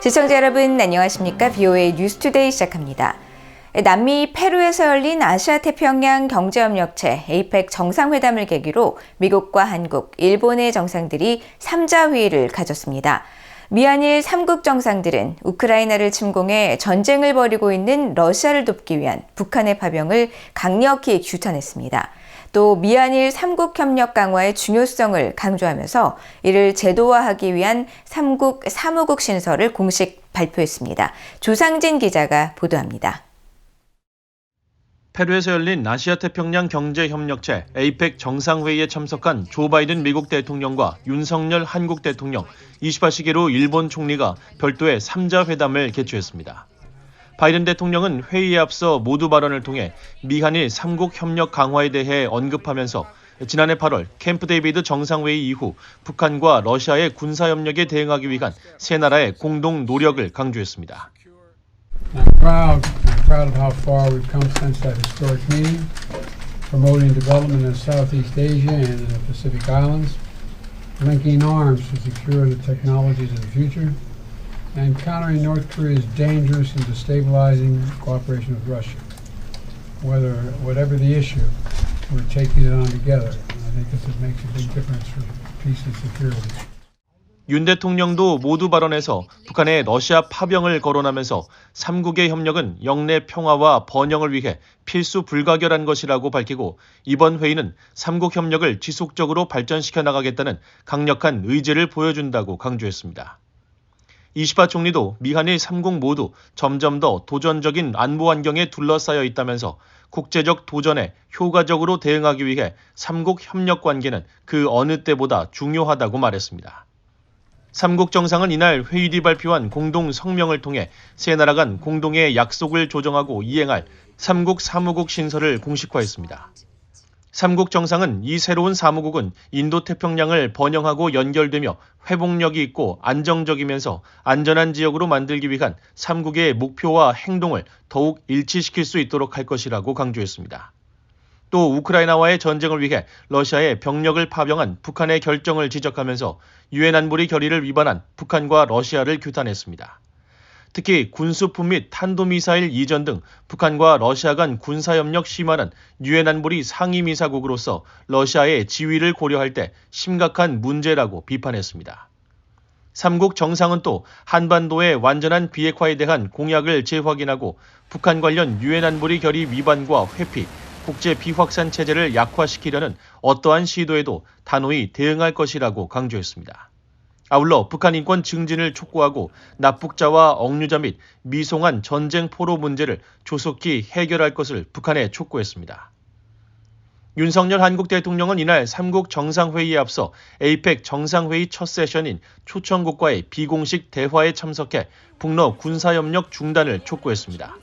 시청자 여러분 안녕하십니까? BOA 뉴스투데이 시작합니다. 남미 페루에서 열린 아시아태평양 경제협력체 APEC 정상회담을 계기로 미국과 한국, 일본의 정상들이 3자 회의를 가졌습니다. 미한일 3국 정상들은 우크라이나를 침공해 전쟁을 벌이고 있는 러시아를 돕기 위한 북한의 파병을 강력히 규탄했습니다. 또 미한일 3국 협력 강화의 중요성을 강조하면서 이를 제도화하기 위한 3국 사무국 신설을 공식 발표했습니다. 조상진 기자가 보도합니다. 페루에서 열린 아시아태평양 경제협력체 APEC 정상회의에 참석한 조 바이든 미국 대통령과 윤석열 한국 대통령, 28시기로 일본 총리가 별도의 3자 회담을 개최했습니다. 바이든 대통령은 회의에 앞서 모두 발언을 통해 미한일 3국 협력 강화에 대해 언급하면서 지난해 8월 캠프 데이비드 정상회의 이후 북한과 러시아의 군사협력에 대응하기 위한 세 나라의 공동 노력을 강조했습니다. I'm proud of how far we've come since that historic meeting, promoting development in Southeast Asia and in the Pacific Islands, linking arms to secure the technologies of the future, and countering North Korea's dangerous and destabilizing cooperation with Russia. Whatever the issue, we're taking it on together. I think this makes a big difference for peace and security. 윤 대통령도 모두 발언에서 북한의 러시아 파병을 거론하면서 3국의 협력은 영내 평화와 번영을 위해 필수 불가결한 것이라고 밝히고 이번 회의는 3국 협력을 지속적으로 발전시켜 나가겠다는 강력한 의지를 보여준다고 강조했습니다. 이시바 총리도 미한일 3국 모두 점점 더 도전적인 안보 환경에 둘러싸여 있다면서 국제적 도전에 효과적으로 대응하기 위해 3국 협력 관계는 그 어느 때보다 중요하다고 말했습니다. 3국 정상은 이날 회의 뒤 발표한 공동 성명을 통해 세 나라 간 공동의 약속을 조정하고 이행할 3국 사무국 신설을 공식화했습니다. 3국 정상은 이 새로운 사무국은 인도태평양을 번영하고 연결되며 회복력이 있고 안정적이면서 안전한 지역으로 만들기 위한 3국의 목표와 행동을 더욱 일치시킬 수 있도록 할 것이라고 강조했습니다. 또 우크라이나와의 전쟁을 위해 러시아에 병력을 파병한 북한의 결정을 지적하면서 유엔 안보리 결의를 위반한 북한과 러시아를 규탄했습니다. 특히 군수품 및 탄도미사일 이전 등 북한과 러시아 간 군사협력 심화는 유엔 안보리 상임이사국으로서 러시아의 지위를 고려할 때 심각한 문제라고 비판했습니다. 3국 정상은 또 한반도의 완전한 비핵화에 대한 공약을 재확인하고 북한 관련 유엔 안보리 결의 위반과 회피, 국제 비확산 체제를 약화시키려는 어떠한 시도에도 단호히 대응할 것이라고 강조했습니다. 아울러 북한 인권 증진을 촉구하고 납북자와 억류자 및 미송한 전쟁 포로 문제를 조속히 해결할 것을 북한에 촉구했습니다. 윤석열 한국 대통령은 이날 3국 정상회의에 앞서 APEC 정상회의 첫 세션인 초청국과의 비공식 대화에 참석해 북러 군사협력 중단을 촉구했습니다.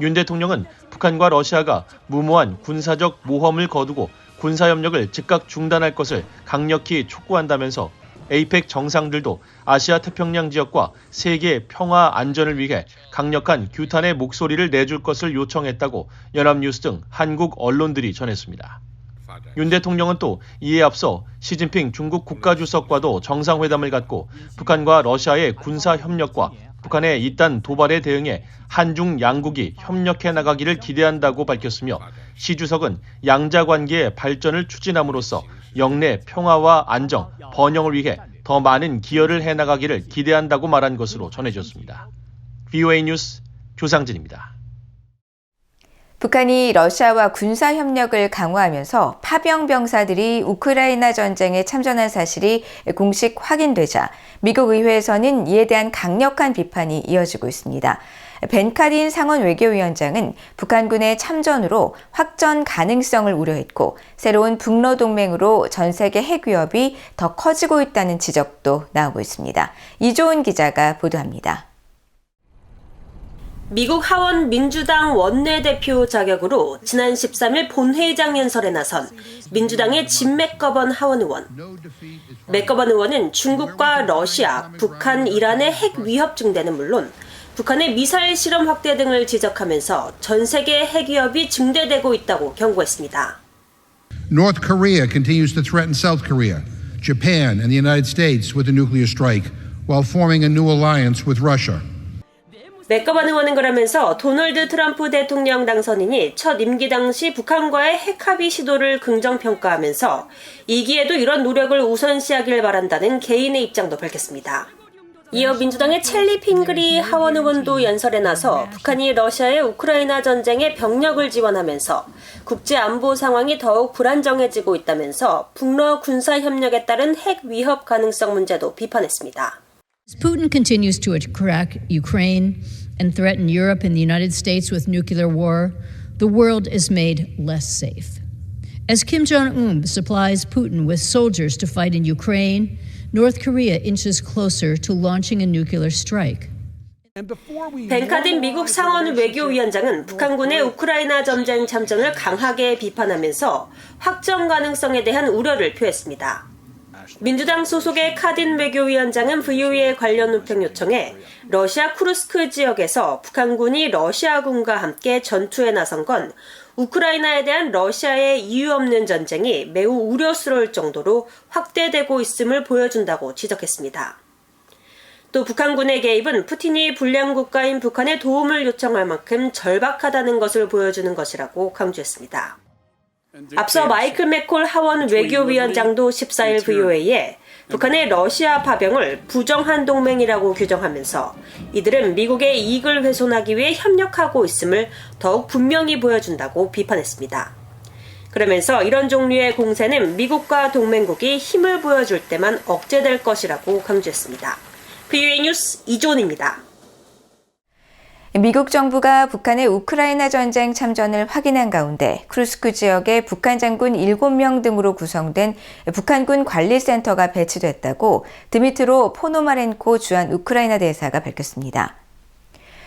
윤 대통령은 북한과 러시아가 무모한 군사적 모험을 거두고 군사협력을 즉각 중단할 것을 강력히 촉구한다면서 APEC 정상들도 아시아 태평양 지역과 세계 평화 안전을 위해 강력한 규탄의 목소리를 내줄 것을 요청했다고 연합뉴스 등 한국 언론들이 전했습니다. 윤 대통령은 또 이에 앞서 시진핑 중국 국가주석과도 정상회담을 갖고 북한과 러시아의 군사협력과 북한의 이딴 도발에 대응해 한중 양국이 협력해 나가기를 기대한다고 밝혔으며 시 주석은 양자 관계의 발전을 추진함으로써 영내 평화와 안정, 번영을 위해 더 많은 기여를 해나가기를 기대한다고 말한 것으로 전해졌습니다. BOA 뉴스 조상진입니다. 북한이 러시아와 군사협력을 강화하면서 파병 병사들이 우크라이나 전쟁에 참전한 사실이 공식 확인되자 미국 의회에서는 이에 대한 강력한 비판이 이어지고 있습니다. 벤 카딘 상원 외교위원장은 북한군의 참전으로 확전 가능성을 우려했고 새로운 북러 동맹으로 전 세계 핵 위협이 더 커지고 있다는 지적도 나오고 있습니다. 이조은 기자가 보도합니다. 미국 하원 민주당 원내대표 자격으로 지난 13일 본회의장 연설에 나선 민주당의 짐 맥거번 하원 의원. 맥거번 의원은 중국과 러시아, 북한, 이란의 핵 위협 증대는 물론 북한의 미사일 실험 확대 등을 지적하면서 전 세계 핵 위협이 증대되고 있다고 경고했습니다. North Korea continues to threaten South Korea, Japan, and the United States with a nuclear strike, while forming a new alliance with Russia. 맥거번 의원은 그러면서 도널드 트럼프 대통령 당선인이 첫 임기 당시 북한과의 핵합의 시도를 긍정평가하면서 2기에도 이런 노력을 우선시하길 바란다는 개인의 입장도 밝혔습니다. 이어 민주당의 첼리 핑그리 하원 의원도 연설에 나서 북한이 러시아의 우크라이나 전쟁에 병력을 지원하면서 국제 안보 상황이 더욱 불안정해지고 있다면서 북러 군사 협력에 따른 핵 위협 가능성 문제도 비판했습니다. As Putin continues to attack Ukraine and threaten Europe and the United States with nuclear war, the world is made less safe. As Kim Jong-un supplies Putin with soldiers to fight in Ukraine, North Korea inches closer to launching a nuclear strike. 벤 카든 미국 상원 외교위원장은 북한군의 우크라이나 전쟁 참전을 강하게 비판하면서 확정 가능성에 대한 우려를 표했습니다. 민주당 소속의 카딘 외교위원장은 VOA의 관련 논평 요청에 러시아 쿠르스크 지역에서 북한군이 러시아군과 함께 전투에 나선 건 우크라이나에 대한 러시아의 이유 없는 전쟁이 매우 우려스러울 정도로 확대되고 있음을 보여준다고 지적했습니다. 또 북한군의 개입은 푸틴이 불량 국가인 북한에 도움을 요청할 만큼 절박하다는 것을 보여주는 것이라고 강조했습니다. 앞서 마이클 맥콜 하원 외교위원장도 14일 VOA에 북한의 러시아 파병을 부정한 동맹이라고 규정하면서 이들은 미국의 이익을 훼손하기 위해 협력하고 있음을 더욱 분명히 보여준다고 비판했습니다. 그러면서 이런 종류의 공세는 미국과 동맹국이 힘을 보여줄 때만 억제될 것이라고 강조했습니다. VOA 뉴스 이조은입니다. 미국 정부가 북한의 우크라이나 전쟁 참전을 확인한 가운데 크루스크 지역에 북한 장군 7명 등으로 구성된 북한군 관리센터가 배치됐다고 드미트로 포노마렌코 주한 우크라이나 대사가 밝혔습니다.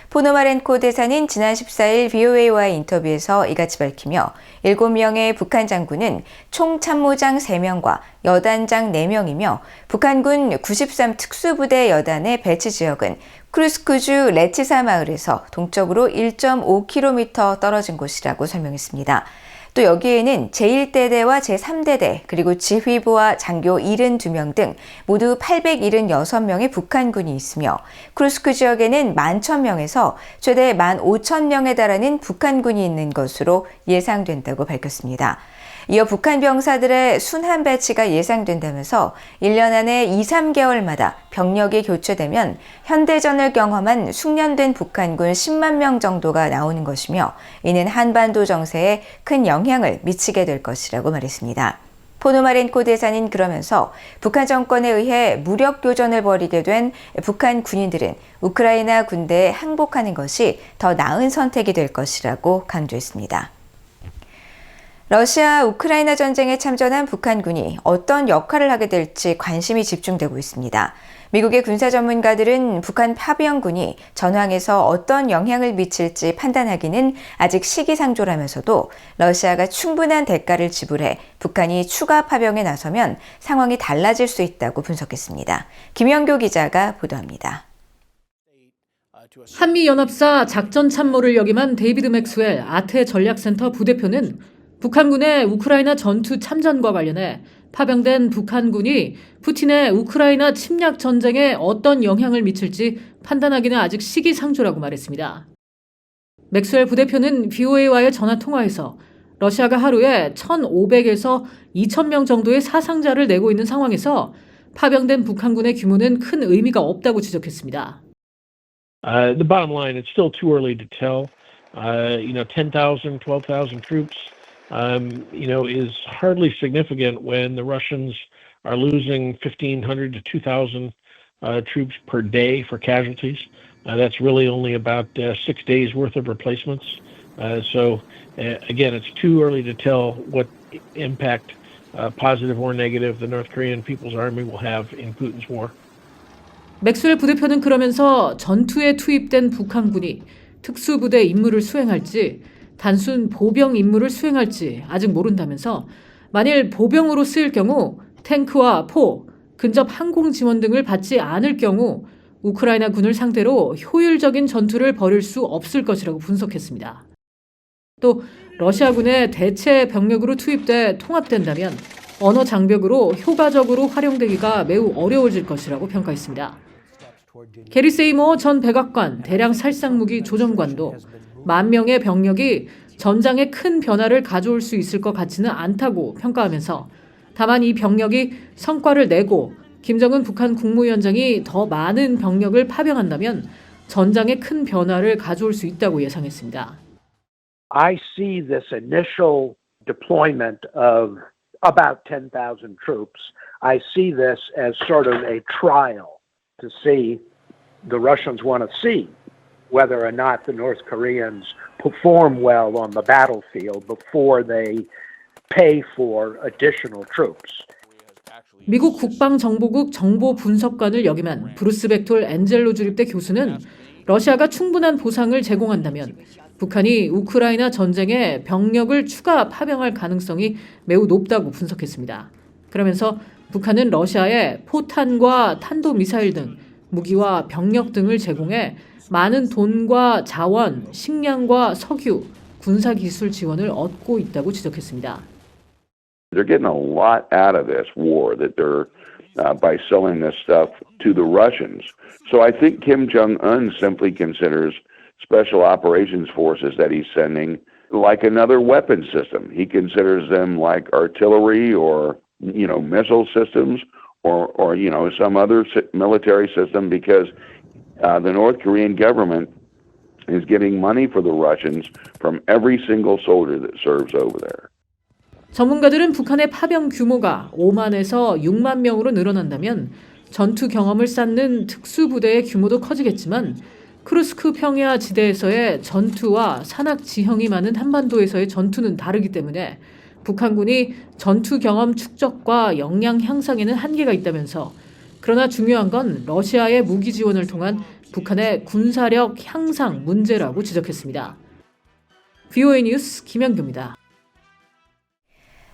포노마렌코 대사는 지난 14일 VOA와의 인터뷰에서 이같이 밝히며 7명의 북한 장군은 총 참모장 3명과 여단장 4명이며 북한군 93 특수부대 여단의 배치 지역은 크루스크주 레치사 마을에서 동쪽으로 1.5km 떨어진 곳이라고 설명했습니다. 또 여기에는 제1대대와 제3대대 그리고 지휘부와 장교 72명 등 모두 876명의 북한군이 있으며 크루스크 지역에는 11,000명에서 최대 15,000명에 달하는 북한군이 있는 것으로 예상된다고 밝혔습니다. 이어 북한 병사들의 순환 배치가 예상된다면서 1년 안에 2-3개월마다 병력이 교체되면 현대전을 경험한 숙련된 북한군 10만 명 정도가 나오는 것이며 이는 한반도 정세에 큰 영향을 미치게 될 것이라고 말했습니다. 포노마렌코 대사는 그러면서 북한 정권에 의해 무력 교전을 벌이게 된 북한 군인들은 우크라이나 군대에 항복하는 것이 더 나은 선택이 될 것이라고 강조했습니다. 러시아 우크라이나 전쟁에 참전한 북한군이 어떤 역할을 하게 될지 관심이 집중되고 있습니다. 미국의 군사 전문가들은 북한 파병군이 전황에서 어떤 영향을 미칠지 판단하기는 아직 시기상조라면서도 러시아가 충분한 대가를 지불해 북한이 추가 파병에 나서면 상황이 달라질 수 있다고 분석했습니다. 김영교 기자가 보도합니다. 한미연합사 작전참모를 역임한 데이비드 맥스웰 아태 전략센터 부대표는 북한군의 우크라이나 전투 참전과 관련해 파병된 북한군이 푸틴의 우크라이나 침략 전쟁에 어떤 영향을 미칠지 판단하기는 아직 시기상조라고 말했습니다. 맥스웰 부대표는 VOA와의 전화통화에서 러시아가 하루에 1,500에서 2,000명 정도의 사상자를 내고 있는 상황에서 파병된 북한군의 규모는 큰 의미가 없다고 지적했습니다. The bottom line, it's still too early to tell. 10,000, 12,000 troops. Is hardly significant when the Russians are losing 1,500 to 2,000 troops per day for casualties. That's really only about 6 days worth of replacements. Again, it's too early to tell what impact, positive or negative, the North Korean People's Army will have in Putin's war. 맥스웰 부대표는 그러면서 전투에 투입된 북한군이 특수부대 임무를 수행할지 단순 보병 임무를 수행할지 아직 모른다면서 만일 보병으로 쓰일 경우 탱크와 포, 근접 항공 지원 등을 받지 않을 경우 우크라이나 군을 상대로 효율적인 전투를 벌일 수 없을 것이라고 분석했습니다. 또 러시아군의 대체 병력으로 투입돼 통합된다면 언어 장벽으로 효과적으로 활용되기가 매우 어려워질 것이라고 평가했습니다. 게리 세이모어 전 백악관 대량 살상무기 조정관도 10,000명의 병력이 전장에 큰 변화를 가져올 수 있을 것 같지는 않다고 평가하면서 다만 이 병력이 성과를 내고 김정은 북한 국무위원장이 더 많은 병력을 파병한다면 전장에 큰 변화를 가져올 수 있다고 예상했습니다. I see this initial deployment of about 10,000 troops. I see this as sort of a trial to see the Russians want to see whether or not the North Koreans perform well on the battlefield before they pay for additional troops. 미국 국방정보국 정보분석관을 역임한 브루스 벡톨 엔젤로 주립대 교수는 러시아가 충분한 보상을 제공한다면 북한이 우크라이나 전쟁에 병력을 추가 파병할 가능성이 매우 높다고 분석했습니다. 그러면서 북한은 러시아에 포탄과 탄도미사일 등 무기와 병력 등을 제공해 많은 돈과 자원, 식량과 석유, 군사기술 지원을 얻고 있다고 지적했습니다. They're getting a lot out of this war that they're by selling this stuff to the Russians. So I think Kim Jong-un simply considers special operations forces that he's sending like another weapon system. He considers them like artillery or, missile systems or some other military system because the North Korean government is getting money for the Russians from every single soldier that serves over there. 전문가들은 북한의 파병 규모가 5만에서 6만 명으로 늘어난다면 전투 경험을 쌓는 특수부대의 규모도 커지겠지만 크루스크 평야 지대에서의 전투와 산악 지형이 많은 한반도에서의 전투는 다르기 때문에 북한군이 전투 경험 축적과 역량 향상에는 한계가 있다면서 그러나 중요한 건 러시아의 무기 지원을 통한 북한의 군사력 향상 문제라고 지적했습니다. VOA 뉴스 김현규입니다.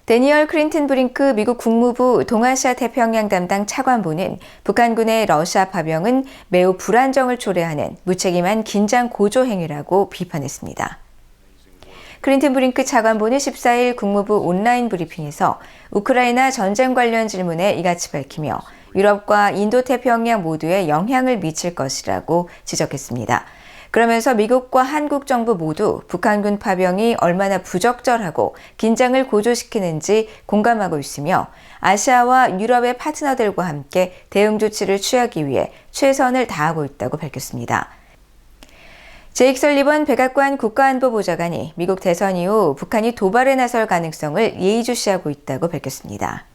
데니얼 클린턴 브링크 미국 국무부 동아시아 태평양 담당 차관보는 북한군의 러시아 파병은 매우 불안정을 초래하는 무책임한 긴장 고조 행위라고 비판했습니다. 클린턴 브링크 차관보는 14일 국무부 온라인 브리핑에서 우크라이나 전쟁 관련 질문에 이같이 밝히며 유럽과 인도태평양 모두에 영향을 미칠 것이라고 지적했습니다. 그러면서 미국과 한국 정부 모두 북한군 파병이 얼마나 부적절하고 긴장을 고조시키는지 공감하고 있으며 아시아와 유럽의 파트너들과 함께 대응 조치를 취하기 위해 최선을 다하고 있다고 밝혔습니다. 제이크 설리번 백악관 국가안보보좌관이 미국 대선 이후 북한이 도발에 나설 가능성을 예의주시하고 있다고 밝혔습니다.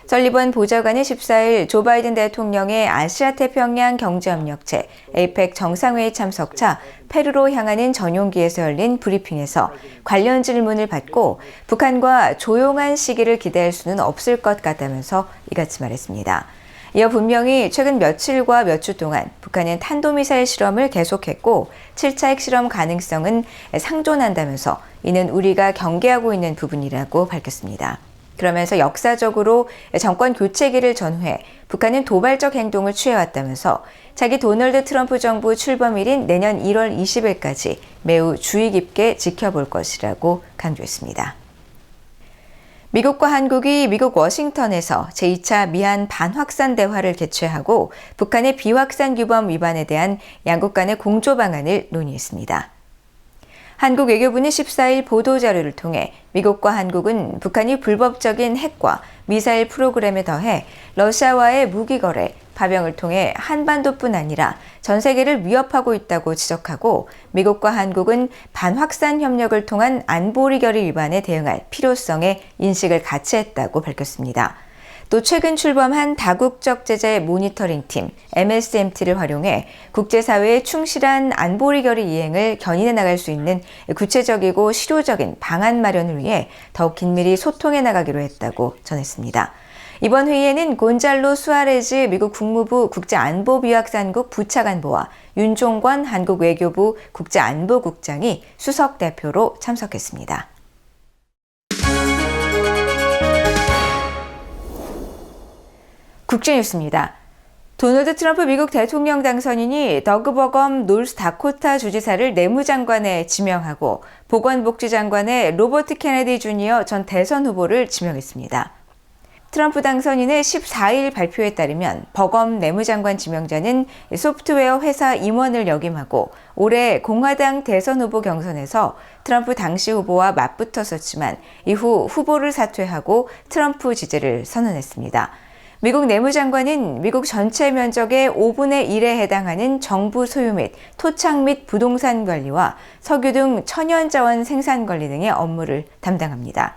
설리번 보좌관은 14일 조 바이든 대통령의 아시아태평양 경제협력체 APEC 정상회의 참석차 페루로 향하는 전용기에서 열린 브리핑에서 관련 질문을 받고 북한과 조용한 시기를 기대할 수는 없을 것 같다면서 이같이 말했습니다. 이어 분명히 최근 며칠과 몇 주 동안 북한은 탄도미사일 실험을 계속했고 7차 핵실험 가능성은 상존한다면서 이는 우리가 경계하고 있는 부분이라고 밝혔습니다. 그러면서 역사적으로 정권 교체기를 전후해 북한은 도발적 행동을 취해왔다면서 자기 도널드 트럼프 정부 출범일인 내년 1월 20일까지 매우 주의 깊게 지켜볼 것이라고 강조했습니다. 미국과 한국이 미국 워싱턴에서 제2차 미한 반확산 대화를 개최하고 북한의 비확산 규범 위반에 대한 양국 간의 공조 방안을 논의했습니다. 한국 외교부는 14일 보도자료를 통해 미국과 한국은 북한이 불법적인 핵과 미사일 프로그램에 더해 러시아와의 무기 거래, 파병을 통해 한반도뿐 아니라 전 세계를 위협하고 있다고 지적하고 미국과 한국은 반확산 협력을 통한 안보리 결의 위반에 대응할 필요성에 인식을 같이 했다고 밝혔습니다. 또 최근 출범한 다국적 제재 모니터링팀 MSMT를 활용해 국제사회의 충실한 안보리 결의 이행을 견인해 나갈 수 있는 구체적이고 실효적인 방안 마련을 위해 더욱 긴밀히 소통해 나가기로 했다고 전했습니다. 이번 회의에는 곤잘로 수아레즈 미국 국무부 국제안보비확산국 부차관보와 윤종관 한국 외교부 국제안보국장이 수석 대표로 참석했습니다. 국제뉴스입니다. 도널드 트럼프 미국 대통령 당선인이 더그 버검 노스다코타 주지사를 내무장관에 지명하고 보건복지장관에 로버트 케네디 주니어 전 대선 후보를 지명했습니다. 트럼프 당선인의 14일 발표에 따르면 버검 내무장관 지명자는 소프트웨어 회사 임원을 역임하고 올해 공화당 대선 후보 경선에서 트럼프 당시 후보와 맞붙었었지만 이후 후보를 사퇴하고 트럼프 지지를 선언했습니다. 미국 내무장관은 미국 전체 면적의 5분의 1에 해당하는 정부 소유 및 토착 및 부동산 관리와 석유 등 천연자원 생산 관리 등의 업무를 담당합니다.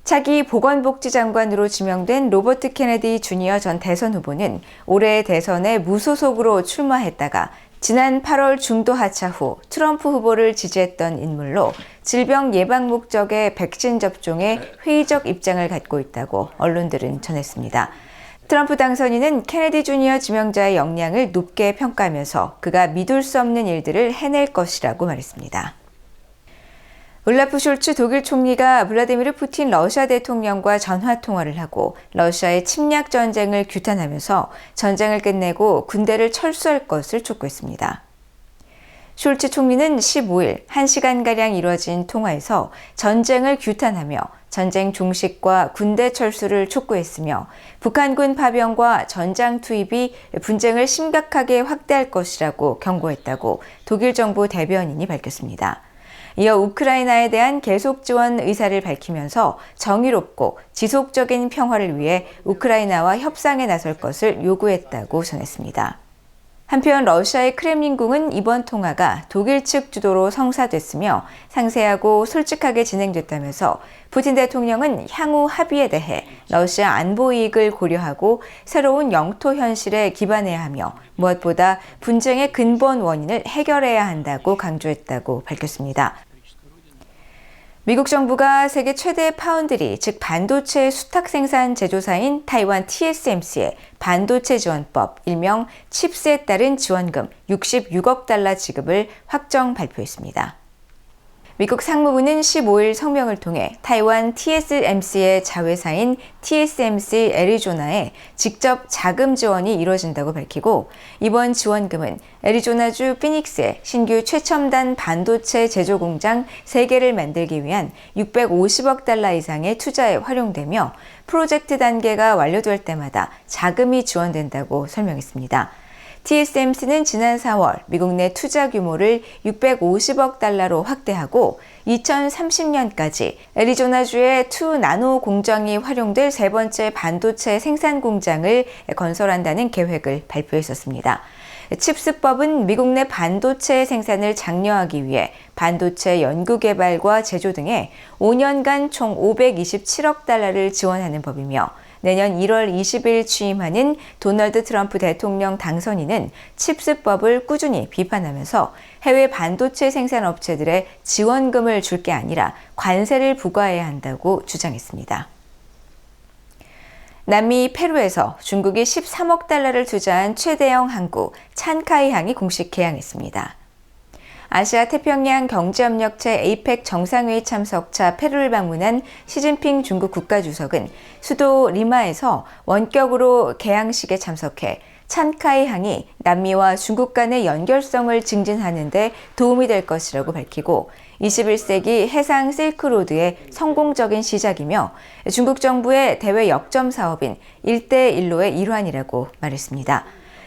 차기 보건복지장관으로 지명된 로버트 케네디 주니어 전 대선 후보는 올해 대선에 무소속으로 출마했다가 지난 8월 중도 하차 후 트럼프 후보를 지지했던 인물로 질병 예방 목적의 백신 접종에 회의적 입장을 갖고 있다고 언론들은 전했습니다. 트럼프 당선인은 케네디 주니어 지명자의 역량을 높게 평가하면서 그가 믿을 수 없는 일들을 해낼 것이라고 말했습니다. 올라프 숄츠 독일 총리가 블라디미르 푸틴 러시아 대통령과 전화통화를 하고 러시아의 침략 전쟁을 규탄하면서 전쟁을 끝내고 군대를 철수할 것을 촉구했습니다. 숄츠 총리는 15일 1시간가량 이뤄진 통화에서 전쟁을 규탄하며 전쟁 종식과 군대 철수를 촉구했으며 북한군 파병과 전장 투입이 분쟁을 심각하게 확대할 것이라고 경고했다고 독일 정부 대변인이 밝혔습니다. 이어 우크라이나에 대한 계속 지원 의사를 밝히면서 정의롭고 지속적인 평화를 위해 우크라이나와 협상에 나설 것을 요구했다고 전했습니다. 한편 러시아의 크렘린궁은 이번 통화가 독일 측 주도로 성사됐으며 상세하고 솔직하게 진행됐다면서 푸틴 대통령은 향후 합의에 대해 러시아 안보 이익을 고려하고 새로운 영토 현실에 기반해야 하며 무엇보다 분쟁의 근본 원인을 해결해야 한다고 강조했다고 밝혔습니다. 미국 정부가 세계 최대 파운드리, 즉 반도체 수탁 생산 제조사인 타이완 TSMC의 반도체 지원법, 일명 칩스에 따른 지원금 66억 달러 지급을 확정 발표했습니다. 미국 상무부는 15일 성명을 통해 타이완 TSMC의 자회사인 TSMC 애리조나에 직접 자금 지원이 이루어진다고 밝히고 이번 지원금은 애리조나주 피닉스의 신규 최첨단 반도체 제조 공장 3개를 만들기 위한 650억 달러 이상의 투자에 활용되며 프로젝트 단계가 완료될 때마다 자금이 지원된다고 설명했습니다. TSMC는 지난 4월 미국 내 투자 규모를 650억 달러로 확대하고 2030년까지 애리조나주의 2나노 공정이 활용될 세 번째 반도체 생산 공장을 건설한다는 계획을 발표했었습니다. 칩스법은 미국 내 반도체 생산을 장려하기 위해 반도체 연구개발과 제조 등에 5년간 총 527억 달러를 지원하는 법이며 내년 1월 20일 취임하는 도널드 트럼프 대통령 당선인은 칩스법을 꾸준히 비판하면서 해외 반도체 생산 업체들의 지원금을 줄 게 아니라 관세를 부과해야 한다고 주장했습니다. 남미 페루에서 중국이 13억 달러를 투자한 최대형 항구 찬카이항이 공식 개항했습니다. 아시아 태평양 경제협력체 APEC 정상회의 참석차 페루를 방문한 시진핑 중국 국가주석은 수도 리마에서 원격으로 개항식에 참석해 찬카이항이 남미와 중국 간의 연결성을 증진하는 데 도움이 될 것이라고 밝히고 21세기 해상 실크로드의 성공적인 시작이며 중국 정부의 대외 역점 사업인 1대1로의 일환이라고 말했습니다.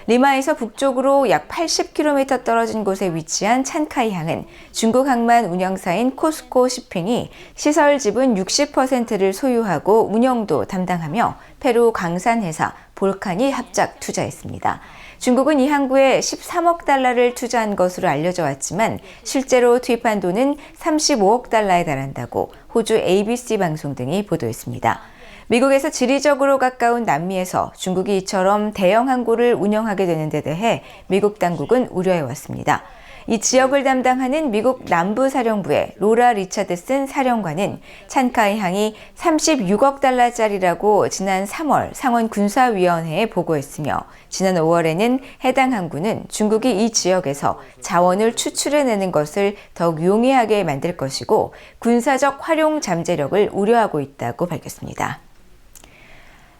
리마에서 북쪽으로 약 80km 떨어진 곳에 위치한 찬카이항은 중국 항만 운영사인 코스코 쇼핑이 시설 지분 60%를 소유하고 운영도 담당하며 페루 광산회사 볼칸이 합작 투자했습니다. 중국은 이 항구에 13억 달러를 투자한 것으로 알려져 왔지만 실제로 투입한 돈은 35억 달러에 달한다고 호주 ABC 방송 등이 보도했습니다. 미국에서 지리적으로 가까운 남미에서 중국이 이처럼 대형 항구를 운영하게 되는 데 대해 미국 당국은 우려해왔습니다. 이 지역을 담당하는 미국 남부사령부의 로라 리차드슨 사령관은 찬카이항이 36억 달러짜리라고 지난 3월 상원군사위원회에 보고했으며 지난 5월에는 해당 항구는 중국이 이 지역에서 자원을 추출해내는 것을 더욱 용이하게 만들 것이고 군사적 활용 잠재력을 우려하고 있다고 밝혔습니다.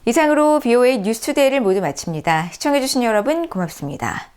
이상으로 BOA 뉴스투데이를 모두 마칩니다. 시청해주신 여러분 고맙습니다.